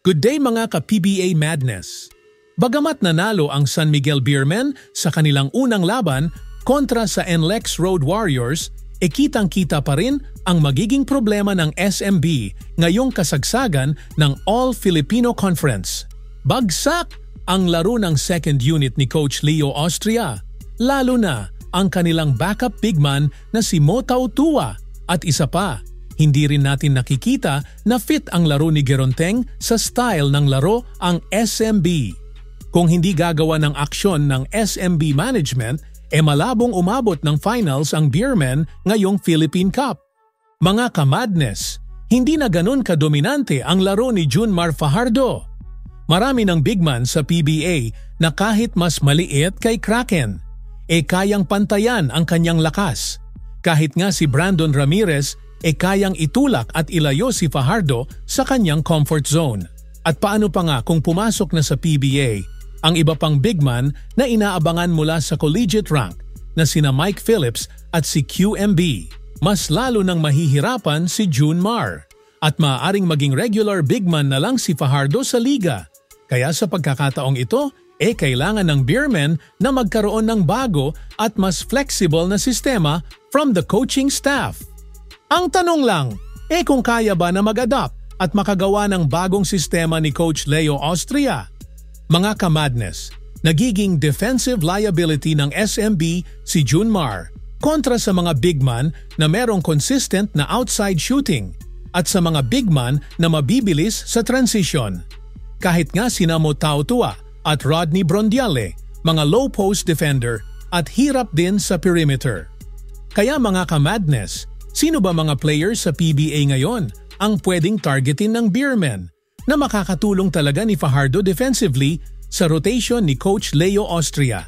Good day mga ka-PBA Madness! Bagamat nanalo ang San Miguel Beermen sa kanilang unang laban kontra sa NLEX Road Warriors, kitang-kita pa rin ang magiging problema ng SMB ngayong kasagsagan ng All-Filipino Conference. Bagsak ang laro ng second unit ni Coach Leo Austria, lalo na ang kanilang backup bigman na si Mo Tautua at isa pa. Hindi rin natin nakikita na fit ang laro ni Geronteng sa style ng laro ang SMB. Kung hindi gagawa ng aksyon ng SMB management, malabong umabot ng finals ang Beermen ngayong Philippine Cup. Mga ka-madness, hindi na ganun kadominante ang laro ni Junmar Fajardo. Marami ng bigman sa PBA na kahit mas maliit kay Kraken, kayang pantayan ang kanyang lakas. Kahit nga si Brandon Ramirez, kayang itulak at ilayo si Fajardo sa kanyang comfort zone. At paano pa nga kung pumasok na sa PBA ang iba pang bigman na inaabangan mula sa collegiate rank na sina Mike Phillips at si QMB. Mas lalo nang mahihirapan si Junmar at maaaring maging regular bigman na lang si Fajardo sa liga. Kaya sa pagkakataong ito, kailangan ng Beermen na magkaroon ng bago at mas flexible na sistema from the coaching staff. Ang tanong lang, kung kaya ba na mag-adapt at makagawa ng bagong sistema ni Coach Leo Austria? Mga ka-madness, nagiging defensive liability ng SMB si Junmar kontra sa mga bigman na merong consistent na outside shooting at sa mga bigman na mabibilis sa transition. Kahit nga sina Mo Tautua at Rodney Brondiale, mga low post defender at hirap din sa perimeter. Kaya mga ka-madness, sino ba mga players sa PBA ngayon ang pwedeng targetin ng Beermen na makakatulong talaga ni Fajardo defensively sa rotation ni Coach Leo Austria?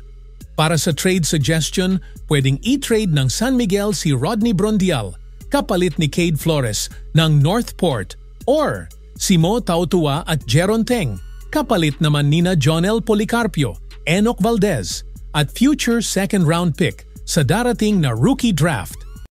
Para sa trade suggestion, pwedeng i-trade ng San Miguel si Rodney Brondial kapalit ni Cade Flores ng Northport, or si Mo Tautua at Geronteng kapalit naman nina Jonel Policarpio, Enoch Valdez at future second round pick sa darating na rookie draft.